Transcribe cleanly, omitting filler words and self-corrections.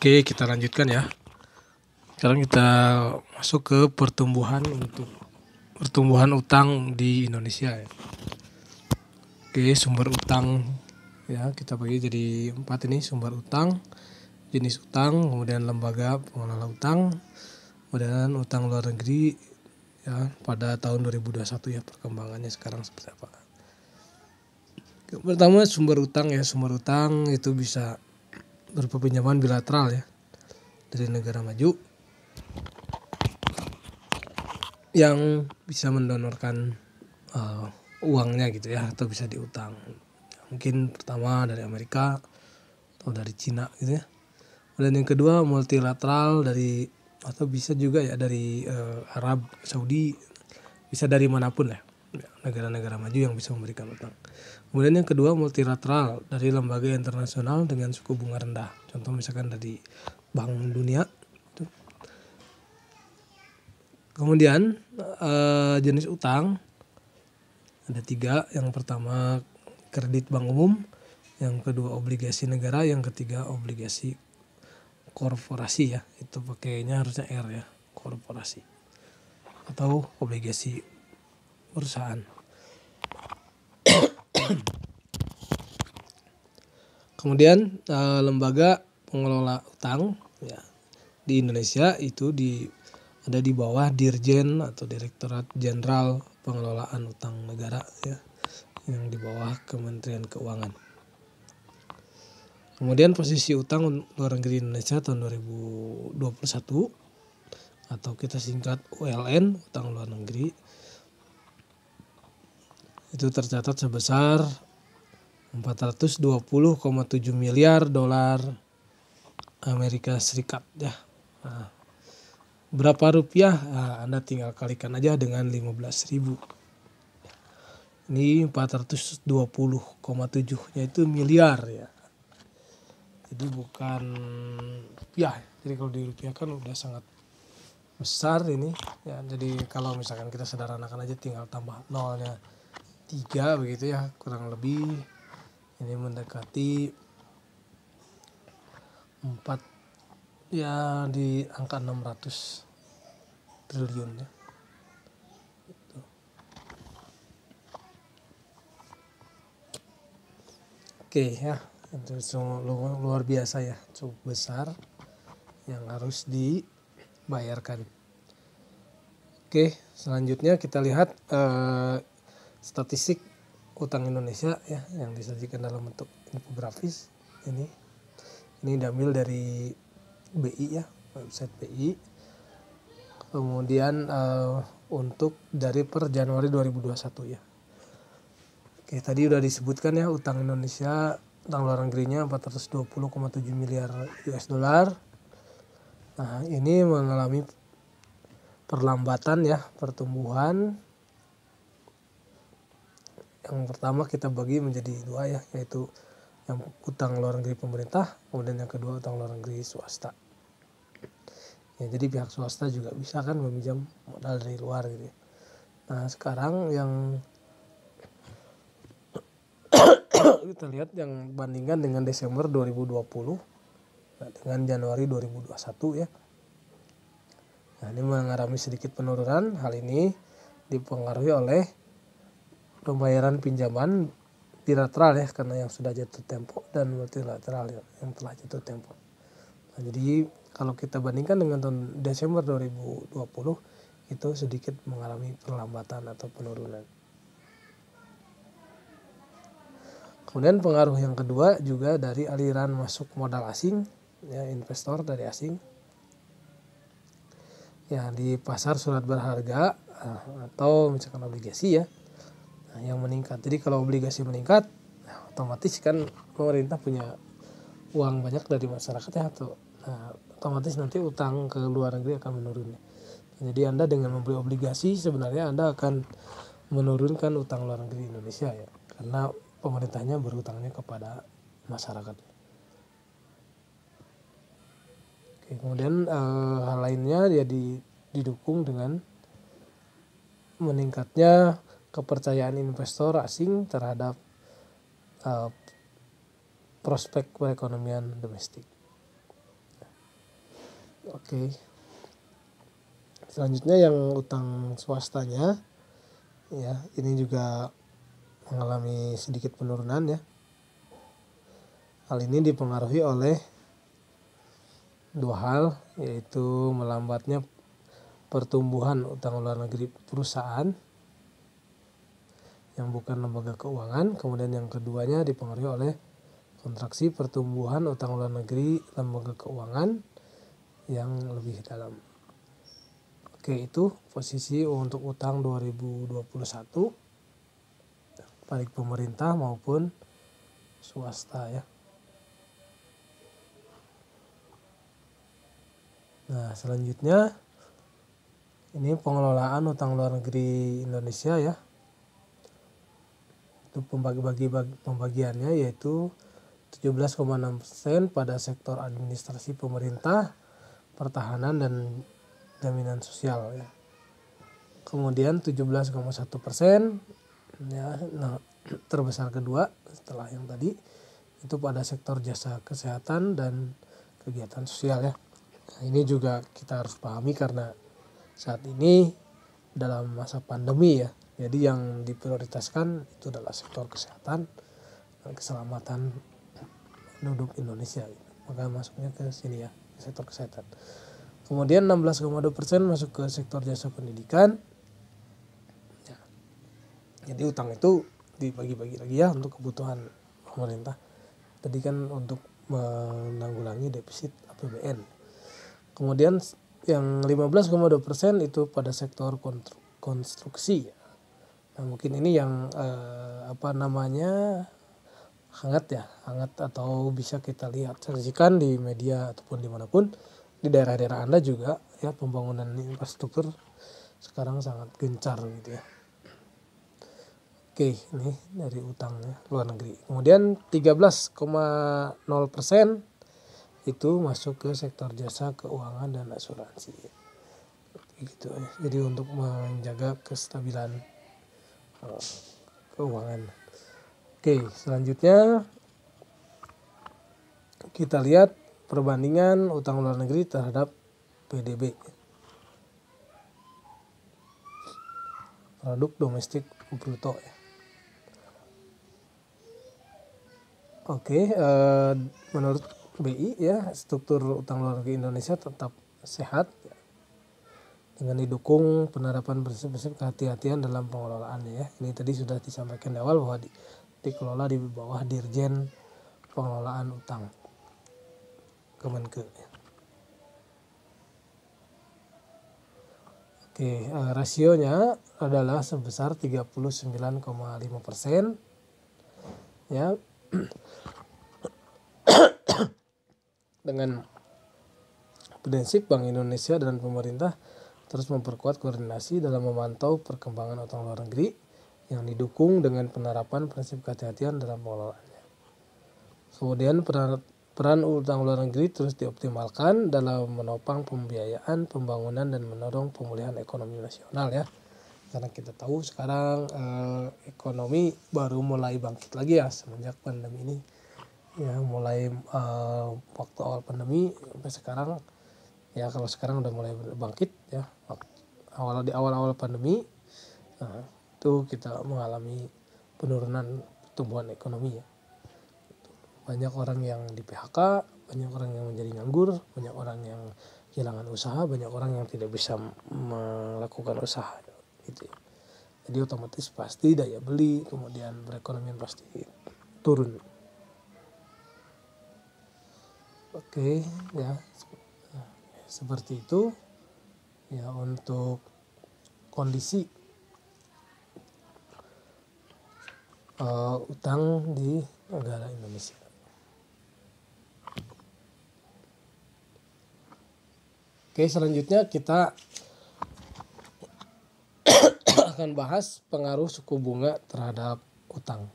Oke, kita lanjutkan ya. Sekarang kita masuk ke pertumbuhan utang di Indonesia ya. Oke, sumber utang ya kita bagi jadi 4 ini: sumber utang, jenis utang, kemudian lembaga pengelola utang, kemudian utang luar negeri ya pada tahun 2021 ya, perkembangannya sekarang seperti apa. Pertama, sumber utang ya. Sumber utang itu bisa berupa pinjaman bilateral ya dari negara maju yang bisa mendonorkan uangnya gitu ya, atau bisa diutang. Mungkin pertama dari Amerika atau dari Cina gitu ya. Dan yang kedua multilateral dari, atau bisa juga ya dari Arab Saudi, bisa dari manapun ya, negara-negara maju yang bisa memberikan utang. Kemudian yang kedua multilateral dari lembaga internasional dengan suku bunga rendah. Contoh misalkan dari Bank Dunia. Kemudian jenis utang ada 3. Yang pertama kredit bank umum, yang kedua obligasi negara, yang ketiga obligasi korporasi ya. Itu pakainya harusnya R ya, korporasi atau obligasi perusahaan. Kemudian lembaga pengelola utang ya di Indonesia itu ada di bawah Dirjen atau Direktorat Jenderal Pengelolaan Utang Negara ya, yang di bawah Kementerian Keuangan. Kemudian posisi utang luar negeri Indonesia tahun 2021 atau kita singkat ULN, utang luar negeri, itu tercatat sebesar 420,7 miliar dolar Amerika Serikat ya. Nah, berapa rupiah? Nah, Anda tinggal kalikan aja dengan 15.000. Ini 420,7-nya itu miliar ya. Jadi bukan rupiah. Jadi kalau dirupiahkan udah sangat besar ini ya. Jadi kalau misalkan kita sederhanakan aja, tinggal tambah nolnya 3 begitu ya, kurang lebih ini mendekati 4 ya, di angka 600 triliun ya. Oke ya, itu luar biasa ya, cukup besar yang harus dibayarkan. Oke, selanjutnya kita lihat statistik utang Indonesia ya, yang disajikan dalam bentuk infografis ini diambil dari BI ya, website BI. Kemudian untuk dari per Januari 2021 ya. Oke, tadi udah disebutkan ya, utang Indonesia, utang luar negerinya 420,7 miliar US dollar. Nah, ini mengalami perlambatan ya, pertumbuhan. Yang pertama kita bagi menjadi 2 ya, yaitu yang utang luar negeri pemerintah, kemudian yang kedua utang luar negeri swasta. Ya, jadi pihak swasta juga bisa kan meminjam modal dari luar gitu ya. Nah, sekarang yang kita lihat yang bandingkan dengan Desember 2020 dengan Januari 2021 ya. Nah, ini mengalami sedikit penurunan. Hal ini dipengaruhi oleh pembayaran pinjaman bilateral ya, karena yang sudah jatuh tempo, dan multilateral yang telah jatuh tempo. Nah, jadi kalau kita bandingkan dengan tahun Desember 2020 itu sedikit mengalami perlambatan atau penurunan. Kemudian pengaruh yang kedua juga dari aliran masuk modal asing ya, investor dari asing ya di pasar surat berharga atau misalkan obligasi ya, yang meningkat. Jadi kalau obligasi meningkat, otomatis kan pemerintah punya uang banyak dari masyarakat ya, atau otomatis nanti utang ke luar negeri akan menurun. Jadi Anda dengan membeli obligasi sebenarnya Anda akan menurunkan utang luar negeri Indonesia ya, karena pemerintahnya berutangnya kepada masyarakat. Oke, kemudian hal lainnya ya didukung dengan meningkatnya kepercayaan investor asing terhadap prospek perekonomian domestik. Oke. Selanjutnya yang utang swastanya, ya ini juga mengalami sedikit penurunan ya. Hal ini dipengaruhi oleh dua hal, yaitu melambatnya pertumbuhan utang luar negeri perusahaan yang bukan lembaga keuangan, kemudian yang keduanya dipengaruhi oleh kontraksi pertumbuhan utang luar negeri lembaga keuangan yang lebih dalam. Oke, itu posisi untuk utang 2021 baik pemerintah maupun swasta ya. Nah, selanjutnya ini pengelolaan utang luar negeri Indonesia ya. Itu pembagiannya yaitu 17,6% pada sektor administrasi pemerintah, pertahanan dan jaminan sosial ya. Kemudian 17,1% ya, nah, terbesar kedua setelah yang tadi itu pada sektor jasa kesehatan dan kegiatan sosial ya. Nah, ini juga kita harus pahami karena saat ini dalam masa pandemi ya. Jadi yang diprioritaskan itu adalah sektor kesehatan dan keselamatan penduduk Indonesia. Maka masuknya ke sini ya, sektor kesehatan. Kemudian 16,2% masuk ke sektor jasa pendidikan. Ya. Jadi utang itu dibagi-bagi lagi ya untuk kebutuhan pemerintah. Tadi kan untuk menanggulangi defisit APBN. Kemudian yang 15,2% itu pada sektor konstruksi. Nah, mungkin ini yang hangat atau bisa kita lihat saksikan di media ataupun dimanapun. Di daerah-daerah Anda juga ya pembangunan infrastruktur sekarang sangat gencar gitu ya. Oke, ini dari utangnya luar negeri. Kemudian 13,0% itu masuk ke sektor jasa keuangan dan asuransi. Gitu ya. Jadi untuk menjaga kestabilan keuangan. Oke, selanjutnya kita lihat perbandingan utang luar negeri terhadap PDB. Produk domestik bruto ya. Oke, menurut BI ya struktur utang luar negeri Indonesia tetap sehat ya, dengan didukung penerapan prinsip-prinsip kehati-hatian dalam pengelolaannya ya. Ini tadi sudah disampaikan di awal bahwa dikelola di bawah Dirjen Pengelolaan Utang Kemenke. Oke, rasionya adalah sebesar 39,5% ya. Dengan prinsip Bank Indonesia dan pemerintah terus memperkuat koordinasi dalam memantau perkembangan utang luar negeri yang didukung dengan penerapan prinsip kehati-hatian dalam pengelolaannya. Kemudian peran utang luar negeri terus dioptimalkan dalam menopang pembiayaan, pembangunan dan mendorong pemulihan ekonomi nasional ya. Karena kita tahu sekarang ekonomi baru mulai bangkit lagi ya semenjak pandemi ini. Ya mulai waktu awal pandemi sampai sekarang ya, kalau sekarang udah mulai bangkit ya. Di awal pandemi itu kita mengalami penurunan pertumbuhan ekonomi ya. Banyak orang yang di PHK, banyak orang yang menjadi nganggur, banyak orang yang kehilangan usaha, banyak orang yang tidak bisa melakukan usaha gitu ya. Jadi otomatis pasti daya beli, kemudian perekonomian pasti turun. Oke ya, seperti itu ya untuk kondisi utang di negara Indonesia. Oke, selanjutnya kita akan bahas pengaruh suku bunga terhadap utang.